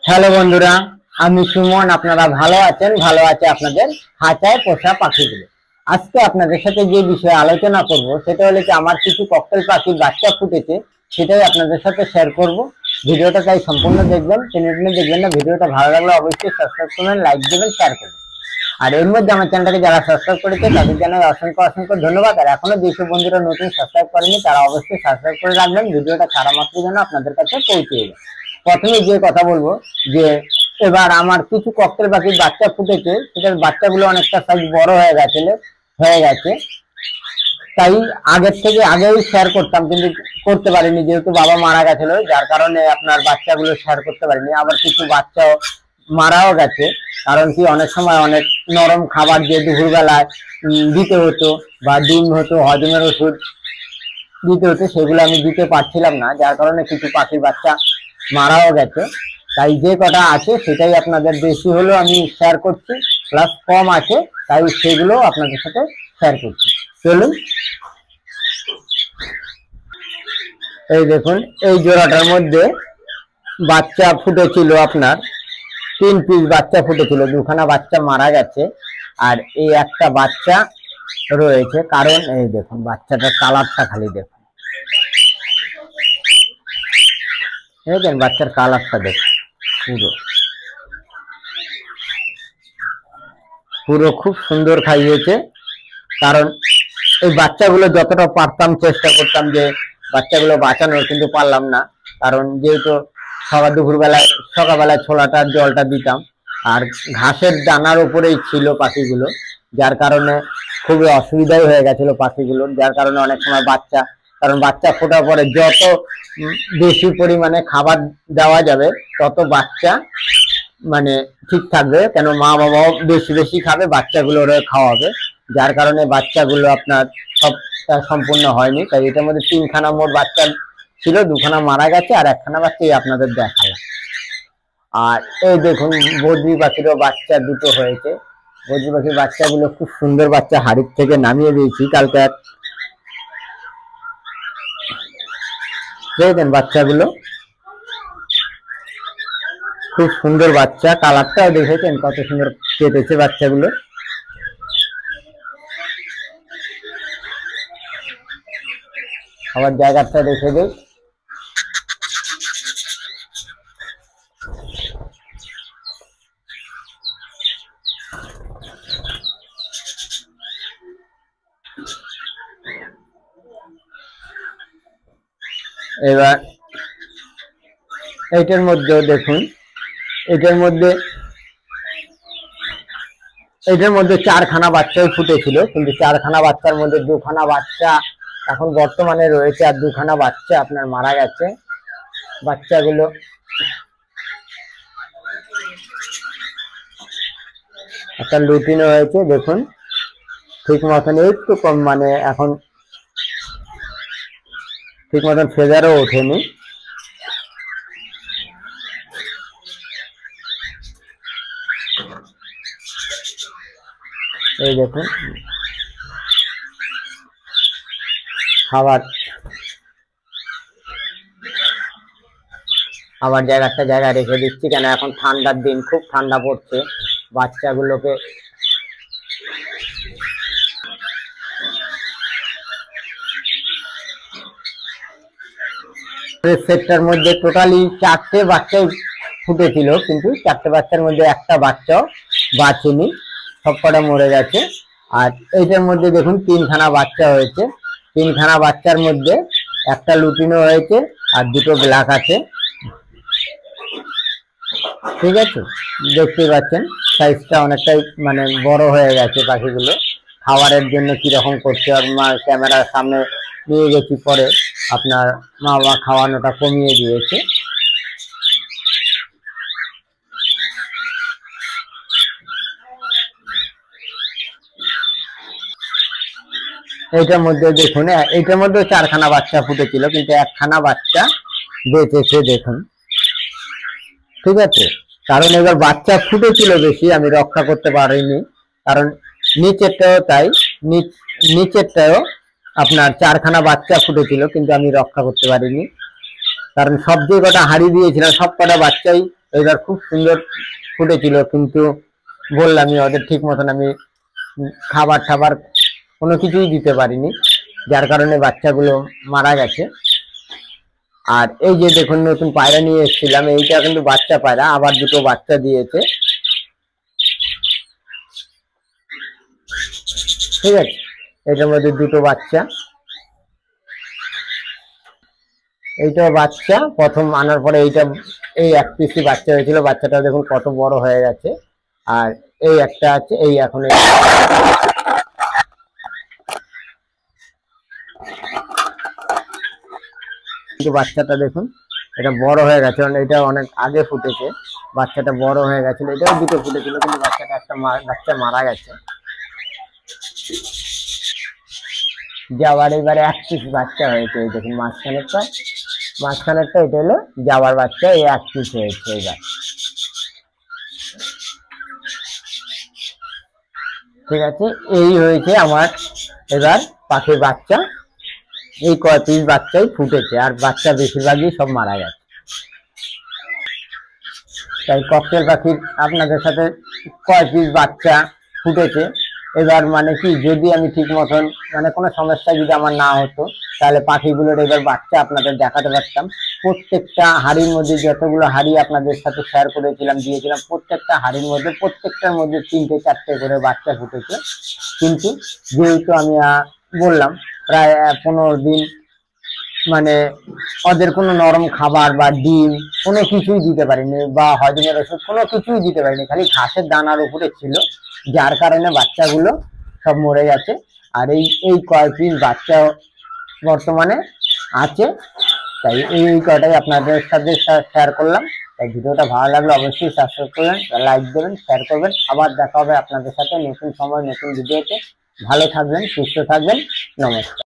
Hello বন্ধুরা, আমি সুমন। আপনারা ভালো আছেন? ভালো আছে আপনাদের খাঁচায় পোষা পাখিগুলো। আজকে আপনাদের সাথে যে বিষয়ে আলোচনা করব সেটা হলো যে আমার কিছু ককটেল পাখির বাচ্চা ফুটেছে, সেটাই আপনাদের সাথে শেয়ার করব। ভিডিওটা তাই সম্পূর্ণ দেখবেন, টেনে দেখবেন না। ভিডিওটা ভালো লাগলে অবশ্যই সাবস্ক্রাইব করবেন, লাইক দেবেন, শেয়ার করবেন। আর এর মধ্যে আমার চ্যানেলটাকে যারা সাবস্ক্রাইব করেছে তাদের জানাই অসংখ্য অসংখ্য ধন্যবাদ। আর এখনো যেসব বন্ধুরা নতুন সাবস্ক্রাইব করেনি তারা অবশ্যই সাবস্ক্রাইব করে রাখবেন, ভিডিওটা ছাড়া মাত্র যেন আপনাদের কাছে পৌঁছে যাবে। প্রথমে যে কথা বলবো যে এবার আমার কিছু ককটেল পাখির বাচ্চা ফুটেছে, সেটার বাচ্চাগুলো অনেকটা সাইজ বড় হয়ে গেছে। তাই আগেই শেয়ার করতাম, কিন্তু করতে পারিনি যেহেতু বাবা মারা গেছিল, যার কারণে আপনার বাচ্চাগুলো শেয়ার করতে পারিনি। আবার কিছু বাচ্চাও মারাও গেছে, কারণ কি অনেক সময় অনেক নরম খাবার যে দুপুরবেলায় দিতে হতো, বা ডিম হতো, হজমের ওষুধ দিতে হতো, সেগুলো আমি দিতে পারছিলাম না, যার কারণে কিছু পাখির বাচ্চা মারাও গেছে। তাই যে কটা আছে সেটাই আপনাদের বেশি হলেও আমি শেয়ার করছি, প্লাস কম আছে তাই সেগুলো আপনাদের সাথে শেয়ার করছি। চলুন, এই দেখুন, এই জোড়াটার মধ্যে বাচ্চা ফুটেছিল আপনার 3 পিস বাচ্চা ফুটেছিল, 2খানা বাচ্চা মারা গেছে, আর এই একটা বাচ্চা রয়েছে। কারণ এই দেখুন বাচ্চাটার কালারটা খালি দেখুন, দেখেন বাচ্চার কালারটা দেখুন, পুরো খুব সুন্দর খাইয়েছে। কারণ এই বাচ্চাগুলো যতটা পারতাম চেষ্টা করতাম যে বাচ্চাগুলো বাঁচানোর, কিন্তু পারলাম না। কারণ যেহেতু সকালবেলায় ছোলাটার জলটা দিতাম, আর ঘাসের দানার উপরেই ছিল পাখিগুলো, যার কারণে খুবই অসুবিধাই হয়ে গেছিল পাখিগুলোর। যার কারণে অনেক সময় বাচ্চা ফোটার পরে যত বেশি পরিমাণে খাবার দেওয়া যাবে তত বাচ্চা মানে ঠিক থাকবে, কেন মা বাবাও বেশি বেশি খাবে, বাচ্চাগুলোর খাওয়াবে। যার কারণে বাচ্চাগুলো আপনার সবটা সম্পূর্ণ হয়নি। তাই এটার মধ্যে 3খানা মোট বাচ্চা ছিল, 2খানা মারা গেছে, আর 1খানা বাচ্চাই আপনাদের দেখালাম। আর এই দেখুন বদ্রি পাখিরও বাচ্চা দুটো হয়েছে। বদ্রি পাখির বাচ্চাগুলো খুব সুন্দর বাচ্চা, হাড়ির থেকে নামিয়ে দিয়েছি কালকে। দেখেন বাচ্চাগুলো খুব সুন্দর বাচ্চা, কালারটাও দেখেছেন কত সুন্দর কেটেছে বাচ্চাগুলো। আবার জায়গাটা দেখে দেই, এবার এইটার মধ্যেও দেখুন, এটার মধ্যে 4খানা বাচ্চাই ফুটেছিল, কিন্তু 4খানা বাচ্চার মধ্যে 2খানা বাচ্চা এখন বর্তমানে রয়েছে, আর 2খানা বাচ্চা আপনার মারা গেছে। বাচ্চাগুলো একটা লুটিনো হয়েছে, দেখুন ঠিক মতন, একটু কম, মানে এখন ঠিক মতন ফেজারও ওঠেনি। এই দেখুন আবার জায়গায় রেখে দিচ্ছি, কেন এখন ঠান্ডার দিন, খুব ঠান্ডা পড়ছে। বাচ্চাগুলোকে সেটটার মধ্যে টোটালি 4টে বাচ্চাই ফুটেছিল, কিন্তু 4টে বাচ্চার মধ্যে একটা বাচ্চাও বাঁচেনি, সবকটা মরে গেছে। আর এইটার মধ্যে দেখুন 3খানা বাচ্চা হয়েছে, 3খানা বাচ্চার মধ্যে একটা লুটিনো হয়েছে আর 2টো ব্ল্যাক আছে। ঠিক আছে, দেখতেই পাচ্ছেন সাইজটা অনেকটাই মানে বড় হয়ে গেছে পাখিগুলো। খাবারের জন্য কিরকম করছে, আর ক্যামেরার সামনে নিয়ে গেছি, পরে আপনার মা বাবা খাওয়ানোটা কমিয়ে দিয়েছে। এইটার মধ্যে দেখুন, এইটার মধ্যে 4খানা বাচ্চা ফুটেছিল, কিন্তু 1খানা বাচ্চা বেঁচেছে, দেখুন। ঠিক আছে, কারণ এবার বাচ্চা ফুটেছিল বেশি, আমি রক্ষা করতে পারিনি। কারণ নিচেরটাও তাই, নিচেরটাও আপনার 4খানা বাচ্চা ফুটেছিল, কিন্তু আমি রক্ষা করতে পারিনি। কারণ সব যে কটা হারিয়ে দিয়েছিলাম, সব কটা বাচ্চাই এবার খুব সুন্দর ফুটেছিল, কিন্তু বললামই ওদের ঠিক মতন আমি খাবার টাবার কোনো কিছুই দিতে পারিনি, যার কারণে বাচ্চাগুলো মারা গেছে। আর এই যে দেখুন নতুন পায়রা নিয়ে এসেছিলাম, এইটা কিন্তু বাচ্চা পায়রা, আবার দুটো বাচ্চা দিয়েছে। ঠিক আছে, এটার মধ্যে দুটো বাচ্চা, এইটা বাচ্চা প্রথম আনার পরে এইটা এই এক পিসি বাচ্চা হয়েছিল, বাচ্চাটা দেখুন কত বড় হয়ে গেছে। আর এই একটা আছে, এই এখন বাচ্চাটা দেখুন এটা বড় হয়ে গেছে, কারণ এটা অনেক আগে ফুটেছে, বাচ্চাটা বড় হয়ে গেছিল, এটাও দুটো ফুটেছিল কিন্তু বাচ্চাটা একটা বাচ্চা মারা গেছে। যাওয়ার এবারে এক পিস বাচ্চা হয়েছে, এই দেখুন মাঝখানেরটা এটা হলো যাওয়ার বাচ্চা, এই এক পিস হয়েছে এবার। ঠিক আছে, এই হয়েছে আমার এবার পাখির বাচ্চা, এই কয় পিস বাচ্চাই ফুটেছে, আর বাচ্চা বেশিরভাগই সব মারা গেছে। তাই ককটেল পাখির আপনাদের সাথে কয় পিস বাচ্চা ফুটেছে এবার মানে কি, যদি আমি ঠিক মতন মানে কোনো সমস্যা যদি আমার না হতো, তাহলে পাখিগুলোর এবার বাচ্চা আপনাদের দেখাতে পারতাম। প্রত্যেকটা হাড়ির মধ্যে যতগুলো হাড়ি আপনাদের সাথে শেয়ার করেছিলাম, দিয়েছিলাম, প্রত্যেকটা হাড়ির মধ্যে প্রত্যেকটার মধ্যে 3টে 4টে করে বাচ্চা ফুটেছে। কিন্তু যেহেতু আমি বললাম প্রায় 15 দিন মানে ওদের কোনো নরম খাবার বা ডিম কোনো কিছুই দিতে পারিনি, বা হজমের ওষুধ কোনো কিছুই দিতে পারিনি, খালি ঘাসের দানার উপরে ছিল, যার কারণে বাচ্চাগুলো সব মরে গেছে। আর এই কয় পিস বাচ্চা বর্তমানে আছে, তাই এই কয়টাই আপনাদের সাথে শেয়ার করলাম। তাই ভিডিওটা ভালো লাগলে অবশ্যই সাবস্ক্রাইব করবেন, লাইক দেবেন, শেয়ার করবেন। আবার দেখা হবে আপনাদের সাথে নতুন সময় নতুন ভিডিওতে। ভালো থাকবেন, সুস্থ থাকবেন, নমস্কার।